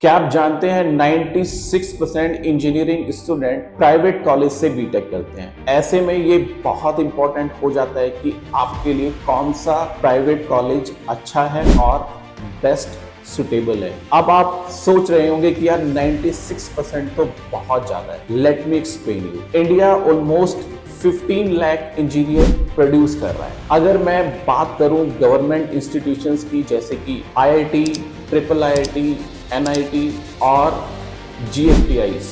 क्या आप जानते हैं 96% इंजीनियरिंग स्टूडेंट प्राइवेट कॉलेज से बीटेक करते हैं। ऐसे में ये बहुत इंपॉर्टेंट हो जाता है कि आपके लिए कौन सा प्राइवेट कॉलेज अच्छा है और बेस्ट सुटेबल है। अब आप सोच रहे होंगे कि यार 96% तो बहुत ज्यादा है। Let me explain you. India almost 15 lakh engineer produce कर रहा है। अगर मैं बात करूं गवर्नमेंट इंस्टीट्यूशंस की, जैसे कि IIT, ट्रिपल IIT, NIT और GFTIs,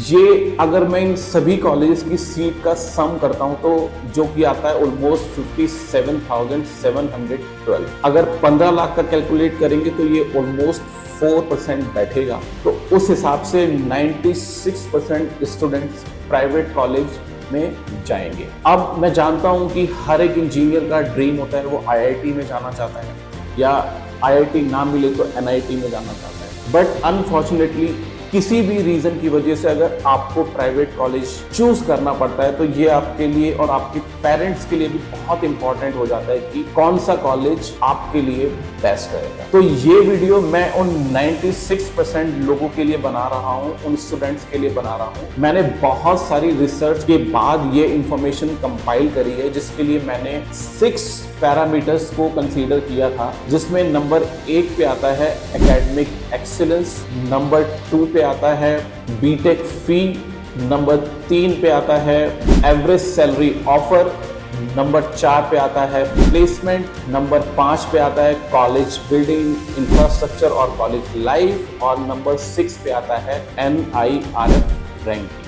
ये अगर मैं इन सभी कॉलेजेस की सीट का सम करता हूं तो जो कि आता है ऑलमोस्ट 57,712। अगर 15 लाख का कैलकुलेट करेंगे तो ये ऑलमोस्ट 4% बैठेगा। तो उस हिसाब से 96% स्टूडेंट्स प्राइवेट कॉलेज में जाएंगे। अब मैं जानता हूं कि हर एक इंजीनियर का ड्रीम होता है वो IIT में जाना चाहता है, या IIT ना मिले तो NIT में जाना चाहता है। बट अनफॉर्चुनेटली किसी भी रीजन की वजह से अगर आपको प्राइवेट कॉलेज चूज करना पड़ता है तो ये आपके लिए और आपके पेरेंट्स के लिए भी बहुत इंपॉर्टेंट हो जाता है कि कौन सा कॉलेज आपके लिए बेस्ट रहेगा। तो ये वीडियो मैं उन 96% लोगों के लिए बना रहा हूँ, उन स्टूडेंट्स के लिए बना रहा हूँ। मैंने बहुत सारी रिसर्च के बाद ये इंफॉर्मेशन कंपाइल करी है, जिसके लिए मैंने 6 पैरामीटर्स को कंसीडर किया था, जिसमें नंबर 1 पे आता है एकेडमिक एक्सीलेंस, नंबर 2 पे आता है बीटेक फी, नंबर 3 पे आता है एवरेज सैलरी ऑफर, नंबर 4 पे आता है प्लेसमेंट, नंबर 5 पे आता है कॉलेज बिल्डिंग इंफ्रास्ट्रक्चर और कॉलेज लाइफ, और नंबर 6 पे आता है NIRF रैंकिंग।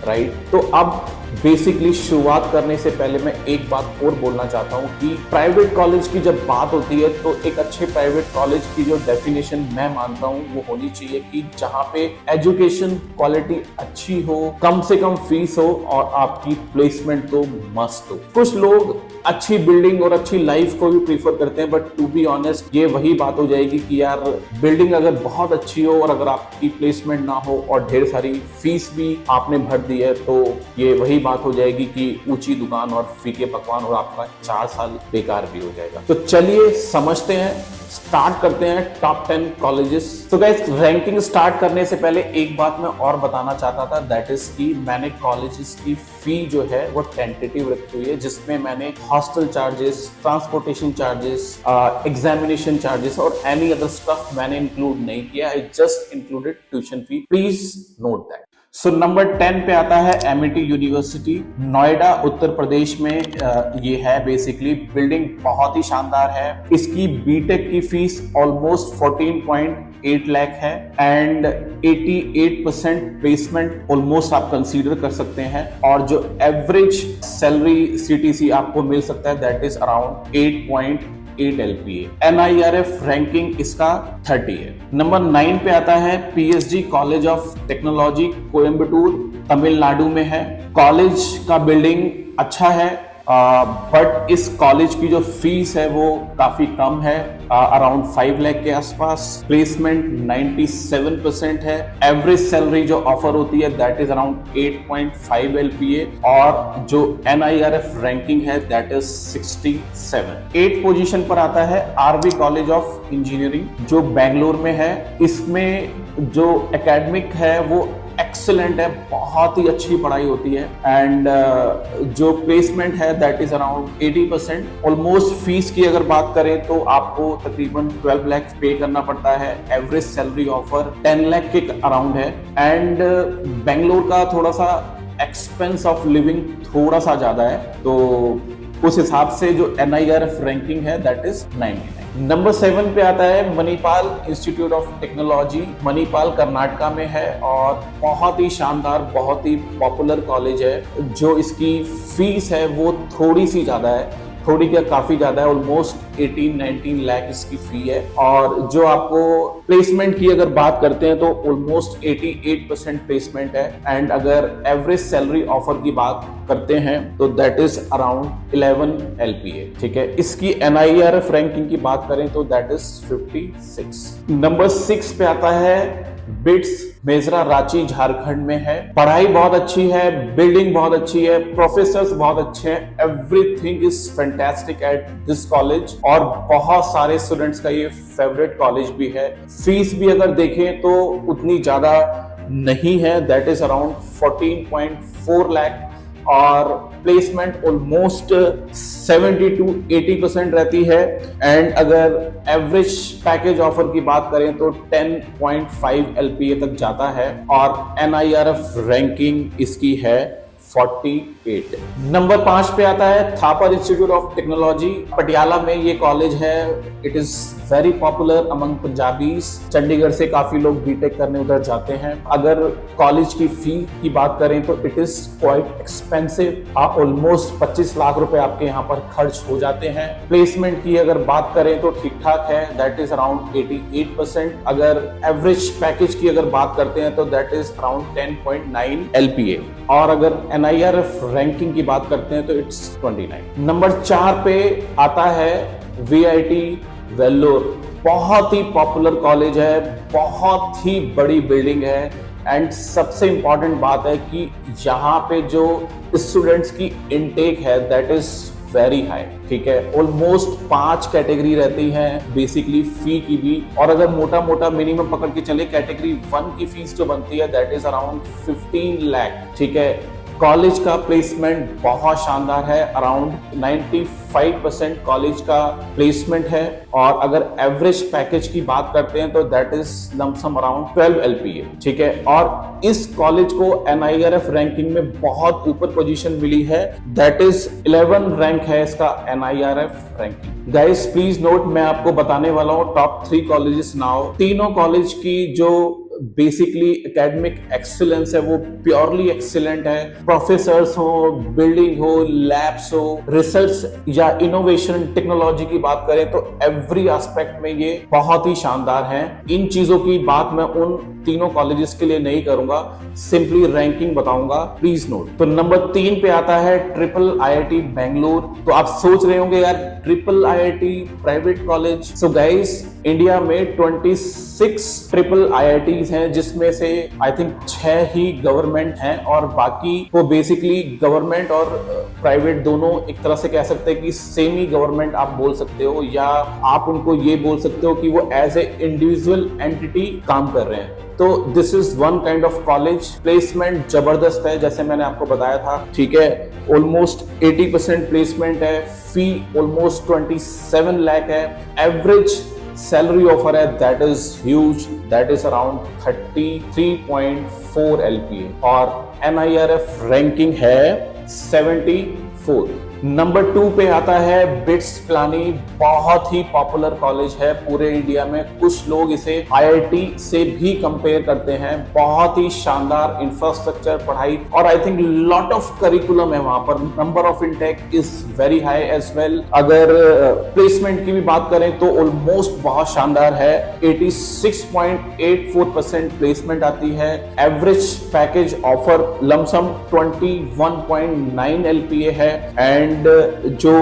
राइट, तो अब बेसिकली शुरुआत करने से पहले मैं एक बात और बोलना चाहता हूं कि प्राइवेट कॉलेज की जब बात होती है तो एक अच्छे प्राइवेट कॉलेज की जो डेफिनेशन मैं मानता हूं वो होनी चाहिए कि जहां पे एजुकेशन क्वालिटी अच्छी हो, कम से कम फीस हो और आपकी प्लेसमेंट तो मस्त हो। कुछ लोग अच्छी बिल्डिंग और अच्छी लाइफ को भी प्रीफर करते हैं, बट टू बी ऑनेस्ट ये वही बात हो जाएगी कि यार बिल्डिंग अगर बहुत अच्छी हो और अगर आपकी प्लेसमेंट ना हो और ढेर सारी फीस भी आपने भर दी है तो ये वही बात हो जाएगी कि ऊंची दुकान और फीके पकवान और आपका 4 साल बेकार भी हो जाएगा। तो चलिए समझते हैं, स्टार्ट करते हैं टॉप 10 कॉलेजेस। तो गाइस, रैंकिंग स्टार्ट करने से पहले एक बात मैं और बताना चाहता था, दैट इज कि मैंने कॉलेजेस की फी जो है वो टेंटेटिव रखी हुई है, जिसमें मैंने hostel charges, transportation charges, examination charges और एनी अदर स्टफ मैंने इंक्लूड नहीं किया। I just included tuition fee, please note that. So number 10 पे आता है एमिटी यूनिवर्सिटी, नोएडा उत्तर प्रदेश में ये है। बेसिकली बिल्डिंग बहुत ही शानदार है। इसकी बीटेक की फीस ऑलमोस्ट 14.8 लाख है एंड 88% प्लेसमेंट ऑलमोस्ट आप कंसीडर कर सकते हैं, और जो एवरेज सैलरी CTC आपको मिल सकता है that is around 8.8 LPA। NIRF ranking इसका 30 है। नंबर 9 पे आता है PSG college of technology, Coimbatore Tamil Nadu में है। कॉलेज का बिल्डिंग अच्छा है, बट इस कॉलेज की जो फीस है वो काफी कम है, अराउंड 5 लाख के आसपास। प्लेसमेंट 97% है। एवरेज सैलरी जो ऑफर होती है दैट इज अराउंड 8.5 LPA, और जो NIRF रैंकिंग है दैट इज 67। 8 पोजीशन पर आता है RV कॉलेज ऑफ इंजीनियरिंग जो बेंगलोर में है। इसमें जो एकेडमिक है वो एक्सीलेंट है, बहुत ही अच्छी पढ़ाई होती है, एंड जो प्लेसमेंट है that is around 80%। Almost fees की अगर बात करें तो आपको तकरीबन 12 लाख पे करना पड़ता है। एवरेज सैलरी ऑफर 10 लाख के अराउंड है, एंड बेंगलोर का थोड़ा सा एक्सपेंस ऑफ लिविंग थोड़ा सा ज्यादा है, तो उस हिसाब से जो NIRF रैंकिंग है दैट इज 99। नंबर 7 पे आता है Manipal institute of technology, Manipal Karnataka में है, और बहुत ही शानदार, बहुत ही पॉपुलर कॉलेज है। जो इसकी फीस है वो थोड़ी सी ज्यादा है, थोड़ी क्या काफी ज्यादा है, ऑलमोस्ट 18-19 लाख इसकी फी है। और जो आपको प्लेसमेंट की अगर बात करते हैं तो ऑलमोस्ट 88% प्लेसमेंट है, एंड अगर एवरेज सैलरी ऑफर की बात करते हैं तो दैट इज अराउंड 11 LPA। ठीक है, इसकी NIRF रैंकिंग की बात करें तो दैट इज 56। नंबर 6 पे आता है बिट्स मेजरा रांची झारखंड में है। पढ़ाई बहुत अच्छी है, बिल्डिंग बहुत अच्छी है, प्रोफेसर्स बहुत अच्छे हैं, everything is fantastic at this college और बहुत सारे स्टूडेंट्स का ये फेवरेट कॉलेज भी है। फीस भी अगर देखें तो उतनी ज्यादा नहीं है, दैट इज अराउंड 14.4 लाख और प्लेसमेंट ऑलमोस्ट 70 to 80% रहती है। एंड अगर एवरेज पैकेज ऑफर की बात करें तो 10.5 LPA तक जाता है और NIRF रैंकिंग इसकी है 48। नंबर 5 पे आता है Thapar institute of technology, Patiala में ये कॉलेज है। It is very popular among Punjabis. Chandigarh से काफी लोग बीटेक करने उधर जाते हैं। अगर कॉलेज की फी की बात करें तो it is quite expensive, almost 25 lakh रुपए आपके यहाँ पर खर्च हो जाते हैं। प्लेसमेंट की अगर बात करें तो ठीक ठाक है, दैट इज अराउंड 88%। अगर एवरेज पैकेज की अगर बात करते हैं तो दैट इज अराउंड 10.9 LPA और अगर NIRF रैंकिंग की बात करते हैं तो इट्स 29। नंबर 4 पे आता है VIT वेल्लोर। बहुत ही पॉपुलर कॉलेज है, बहुत ही बड़ी बिल्डिंग है एंड सबसे इंपॉर्टेंट बात है कि यहाँ पे जो स्टूडेंट्स की इनटेक है दैट इज वेरी हाई। ठीक है, ऑलमोस्ट 5 कैटेगरी रहती है बेसिकली फी की भी, और अगर मोटा मोटा मिनिमम पकड़ के चले कैटेगरी 1 की फीस जो बनती है दैट इज अराउंड 15 लाख। ठीक है, कॉलेज का प्लेसमेंट बहुत शानदार है, अराउंड 95% कॉलेज का प्लेसमेंट है और अगर एवरेज पैकेज की बात करते हैं तो that is lump sum around 12 LPA। ठीक है, और इस कॉलेज को NIRF रैंकिंग में बहुत ऊपर पोजीशन मिली है, दैट इज 11 रैंक है इसका NIRF ranking. Guys please note, मैं आपको बताने वाला हूँ टॉप 3 कॉलेजेस नाउ। तीनों कॉलेज की जो बेसिकली एकेडमिक एक्सीलेंस है वो प्योरली एक्सीलेंट है। प्रोफेसर्स हो, बिल्डिंग हो, लैब्स हो, रिसर्च या इनोवेशन टेक्नोलॉजी की बात करें तो एवरी एस्पेक्ट में ये बहुत ही शानदार है। इन चीजों की बात मैं उन तीनों कॉलेजेस के लिए नहीं करूंगा, सिंपली रैंकिंग बताऊंगा, प्लीज नोट। तो नंबर 3 पे आता है ट्रिपल IIT बेंगलोर। तो आप सोच रहे होंगे यार triple IIT private college. So guys, India में 26 ट्रिपल IITs हैं जिसमें से आई थिंक 6 ही गवर्नमेंट हैं और बाकी वो बेसिकली गवर्नमेंट और प्राइवेट दोनों एक तरह से कह सकते हैं कि सेमी गवर्नमेंट आप बोल सकते हो, या आप उनको ये बोल सकते हो कि वो एज ए इंडिविजुअल एंटिटी काम कर रहे हैं। तो this is one kind of college. Placement जबरदस्त है जैसे मैंने आपको बताया था। ठीक है, ऑलमोस्ट 80% प्लेसमेंट है, फी ऑलमोस्ट 27 लाख है, एवरेज सैलरी ऑफर है that is huge, that is around 33.4 LPA और NIRF रैंकिंग है 74। नंबर 2 पे आता है बिट्स पिलानी। बहुत ही पॉपुलर कॉलेज है पूरे इंडिया में, कुछ लोग इसे IIT से भी कंपेयर करते हैं। बहुत ही शानदार इंफ्रास्ट्रक्चर, पढ़ाई और I think lot of curriculum है वहां पर। Number of intake is very high as well. अगर प्लेसमेंट की भी बात करें तो ऑलमोस्ट बहुत शानदार है, 86.84% प्लेसमेंट आती है। Average package offer lump sum 21.9 LPA है एंड जो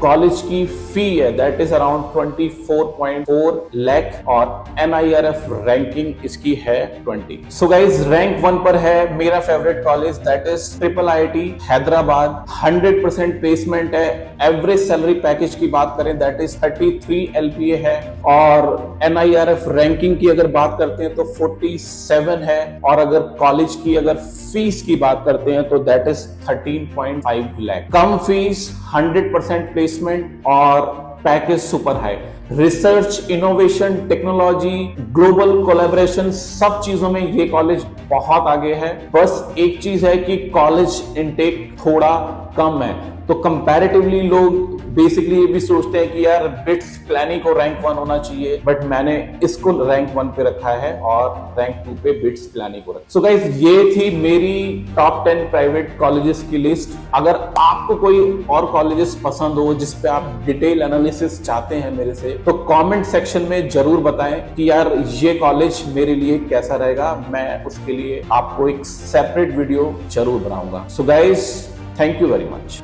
कॉलेज की फी है दैट इज अराउंड 24.4 लाख और NIRF रैंकिंग इसकी है 20। सो गाइज, रैंक 1 पर है मेरा favourite college that is triple IIT Hyderabad. 100% placement है। एवरेज सैलरी पैकेज की बात करें दैट इज 33 LPA है और NIRF रैंकिंग की अगर बात करते हैं तो 47 है और अगर कॉलेज की अगर फीस की बात करते हैं तो दैट इज 13.5 लाख। कम फीस, 100% प्लेसमेंट और package super high. Research, innovation, technology, global collaboration, सब चीजों में ये कॉलेज बहुत आगे है। बस एक चीज है कि कॉलेज इनटेक थोड़ा कम है, तो कंपैरेटिवली लोग बेसिकली ये भी सोचते हैं कि यार बिट्स पिलानी को रैंक 1 होना चाहिए, बट मैंने इसको रैंक 1 पे रखा है और रैंक 2 पे बिट्स पिलानी को रखा। सो गाइस, ये थी मेरी टॉप 10 प्राइवेट कॉलेजेस की लिस्ट। अगर आपको कोई और कॉलेजेस पसंद हो जिस पे आप डिटेल एनालिसिस चाहते हैं मेरे से, तो कमेंट सेक्शन में जरूर बताएं कि यार ये कॉलेज मेरे लिए कैसा रहेगा। मैं उसके लिए आपको एक सेपरेट वीडियो जरूर बनाऊंगा। So guys, thank you very much.